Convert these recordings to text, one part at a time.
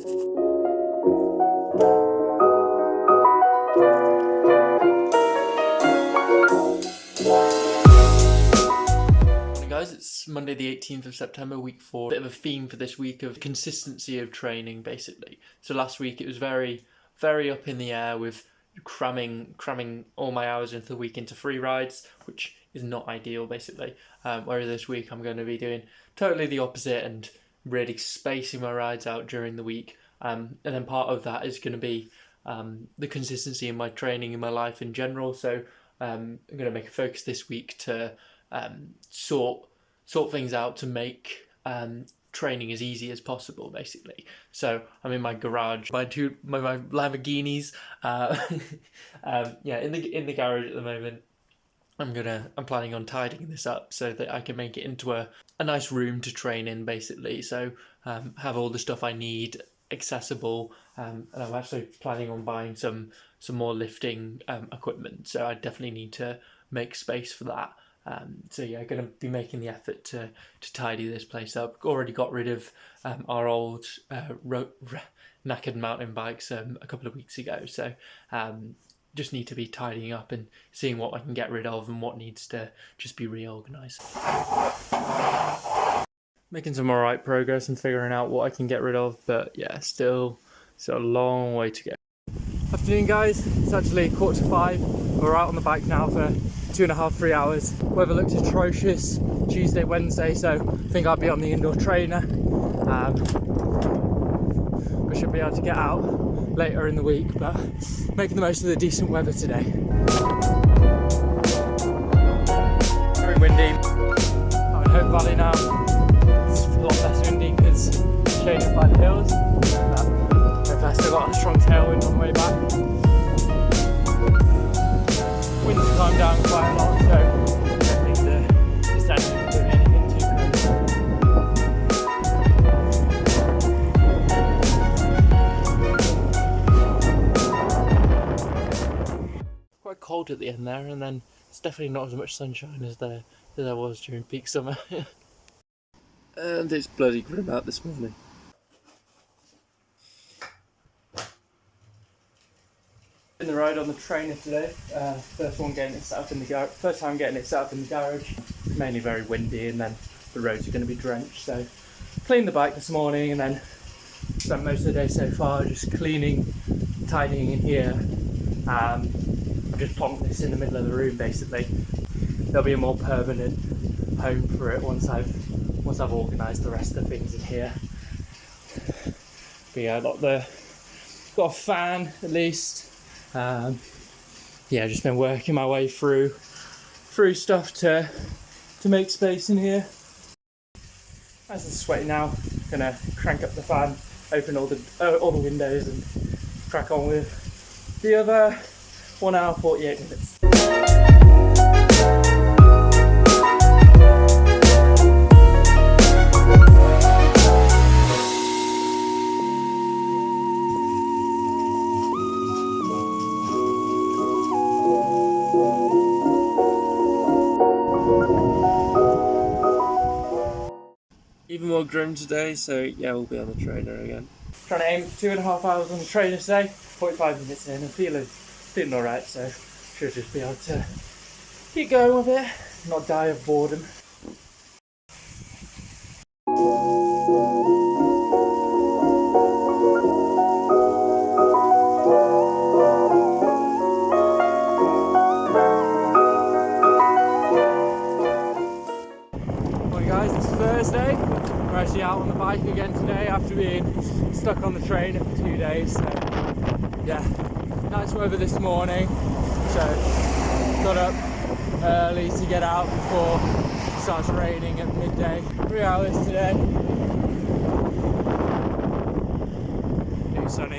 Guys, it's Monday the 18th of September, week 4. Bit of a theme for this week of consistency of training, basically. So last week it was very up in the air with cramming all my hours into the week into free rides, which is not ideal, basically. Whereas this week I'm going to be doing totally the opposite and really spacing my rides out during the week. And then part of that is going to be the consistency in my training in my life in general. So I'm going to make a focus this week to sort things out to make training as easy as possible, basically. So I'm in my garage, my Lamborghinis, in the garage at the moment. I'm planning on tidying this up so that I can make it into a nice room to train in, basically. So have all the stuff I need accessible, and I'm actually planning on buying some more lifting equipment. So I definitely need to make space for that. So yeah, going to be making the effort to tidy this place up. Already got rid of our old knackered mountain bikes a couple of weeks ago. So just need to be tidying up and seeing what I can get rid of and what needs to just be reorganised. Making some alright progress and figuring out what I can get rid of, but yeah, still a long way to go. Afternoon guys, it's actually 4:45. We're out on the bike now for 2.5-3 hours. Weather looks atrocious Tuesday, Wednesday, so I think I'll be on the indoor trainer. We should be able to get out later in the week, but making the most of the decent weather today. Very windy. I'm in Hope Valley now. It's a lot less windy because it's shaded by the hills. I've still got a strong tailwind on the way back. Wind's calmed down quite a lot, so I think the descent isn't doing anything too crazy. Quite cold at the end there, and then it's definitely not as much sunshine as there was during peak summer. And it's bloody grim out this morning. In the ride on the trainer today. First time getting it set up in the garage. Mainly very windy, and then the roads are going to be drenched. So cleaned the bike this morning, and then spent most of the day so far just cleaning, tidying in here. I've just plonked this in the middle of the room, basically. There'll be a more permanent home for it once I've organised the rest of the things in here. But yeah, got a fan at least. Just been working my way through stuff to make space in here. As it's sweaty now, gonna crank up the fan, open all the windows, and crack on with the other 1 hour 48 minutes. Even more grim today, so yeah, we'll be on the trainer again. Trying to aim for 2.5 hours on the trainer today, 45 minutes in, and feeling alright, so should just be able to keep going with it, not die of boredom. Guys, it's Thursday. We're actually out on the bike again today after being stuck on the trainer for 2 days. So yeah, nice weather this morning. So got up early to get out before it starts raining at midday. 3 hours today. Too sunny.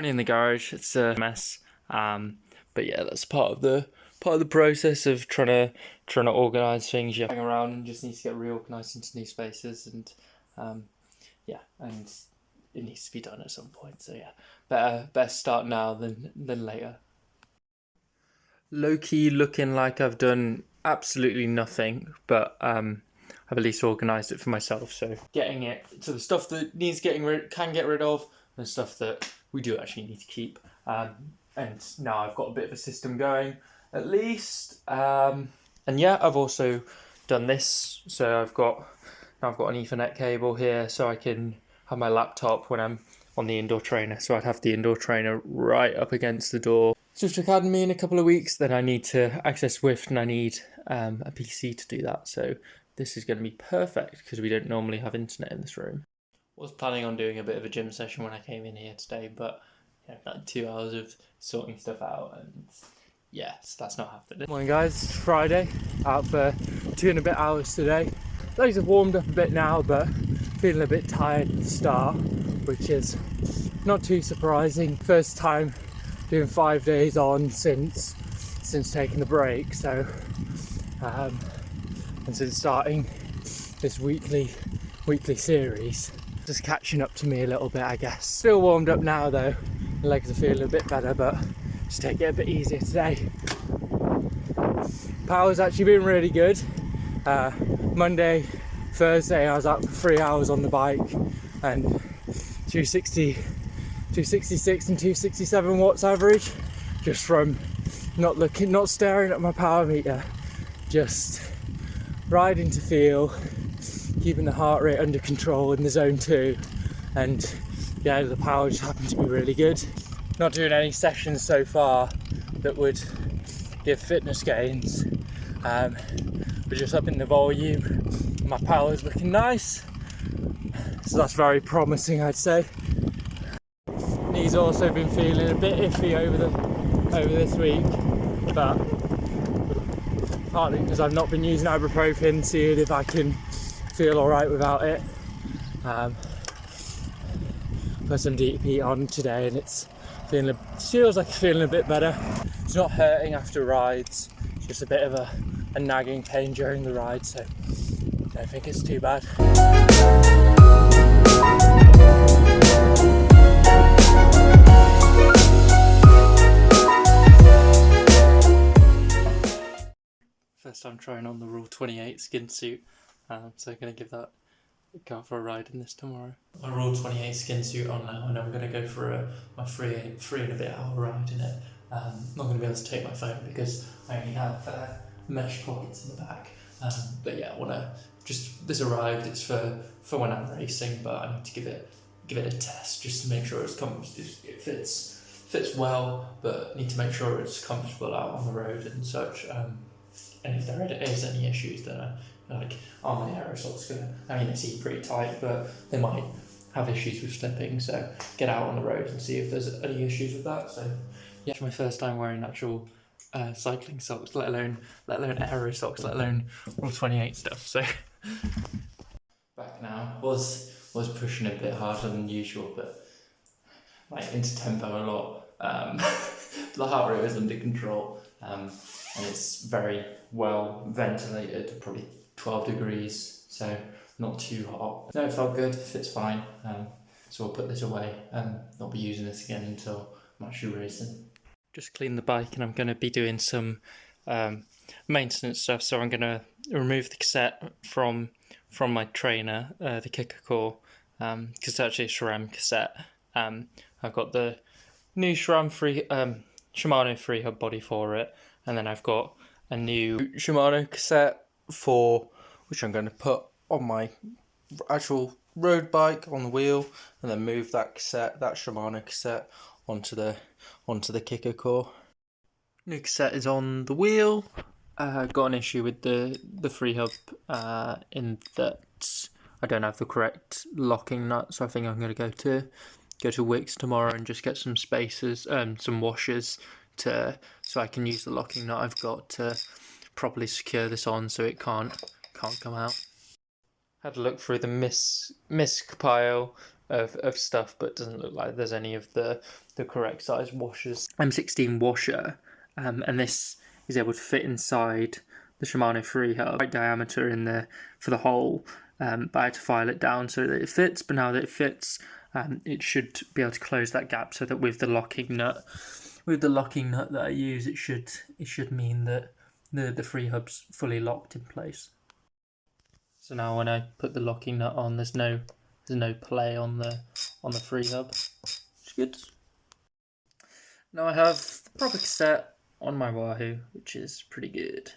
In the garage, it's a mess, but yeah, that's part of the process of trying to organize things. You're hanging around and just need to get reorganized into new spaces, and yeah, and it needs to be done at some point. So yeah, better start now than later. Low key looking like I've done absolutely nothing, but I've at least organised it for myself. So getting it to the stuff that needs getting can get rid of, and stuff that we do actually need to keep. And now I've got a bit of a system going, at least. And yeah, I've also done this. So I've got an Ethernet cable here, so I can have my laptop when I'm on the indoor trainer. So I'd have the indoor trainer right up against the door. Swift Academy in a couple of weeks, then I need to access Swift and I need a PC to do that. So this is going to be perfect because we don't normally have internet in this room. I was planning on doing a bit of a gym session when I came in here today, but like 2 hours of sorting stuff out, and yeah, so that's not happening. Morning guys, it's Friday, out for 2.5 hours today. Legs have warmed up a bit now, but feeling a bit tired at the start, which is not too surprising. First time doing 5 days on since taking the break, so and since starting this weekly series, just catching up to me a little bit, I guess. Still warmed up now though, the legs are feeling a bit better, but just take it a bit easier today. Power's actually been really good. Monday, Thursday I was out for 3 hours on the bike and 266 and 267 watts average, just from not staring at my power meter, just riding to feel, keeping the heart rate under control in the zone 2, and yeah, the power just happened to be really good. Not doing any sessions so far that would give fitness gains, but just upping the volume. My power's looking nice, so that's very promising, I'd say. Knees also been feeling a bit iffy over this week, but partly because I've not been using ibuprofen, seeing if I can feel alright without it. Put some DP on today and feels like it's feeling a bit better. It's not hurting after rides, it's just a bit of a nagging pain during the ride, so I don't think it's too bad. First time trying on the Rule 28 skin suit, so I'm going to give that go out for a ride in this tomorrow. My Rule 28 skin suit on now, and I'm going to go for my 3.5 hour ride in it. I'm not going to be able to take my phone because I only have mesh pockets in the back. But yeah, I want to this arrived. It's for when I'm racing, but I need to give it a test just to make sure it fits well, but need to make sure it's comfortable out on the road and such. And if there is any issues, then are my aero socks gonna? I mean, they seem pretty tight, but they might have issues with slipping. So get out on the road and see if there's any issues with that. So yeah, it's my first time wearing actual cycling socks, let alone aero socks, let alone Rule 28 stuff. So back now was pushing a bit harder than usual, but like into tempo a lot. The heart rate was under control, and it's very well ventilated, probably 12 degrees, so not too hot. No, it felt good, fits fine, so I'll put this away and not be using this again until I'm actually racing. Just cleaned the bike and I'm going to be doing some maintenance stuff, so I'm going to remove the cassette from my trainer, the kicker core, because it's actually a SRAM cassette. I've got the new Shimano free hub body for it, and then I've got a new Shimano cassette which I'm going to put on my actual road bike on the wheel, and then move that Shimano cassette onto the kicker core. New cassette is on the wheel. Got an issue with the free hub in that I don't have the correct locking nut, so I think I'm going to go to Wix tomorrow and just get some spacers, some washers so I can use the locking nut I've got to properly secure this on so it can't come out. Had a look through the misc pile of stuff, but it doesn't look like there's any of the correct size washers. M16 washer, and this is able to fit inside the Shimano free hub. Right diameter for the hole, but I had to file it down so that it fits. But now that it fits, it should be able to close that gap, so that with the locking nut that I use, it should mean that the free hub's fully locked in place. So now when I put the locking nut on, there's no play on the free hub, which is good. Now I have the proper cassette on my Wahoo, which is pretty good.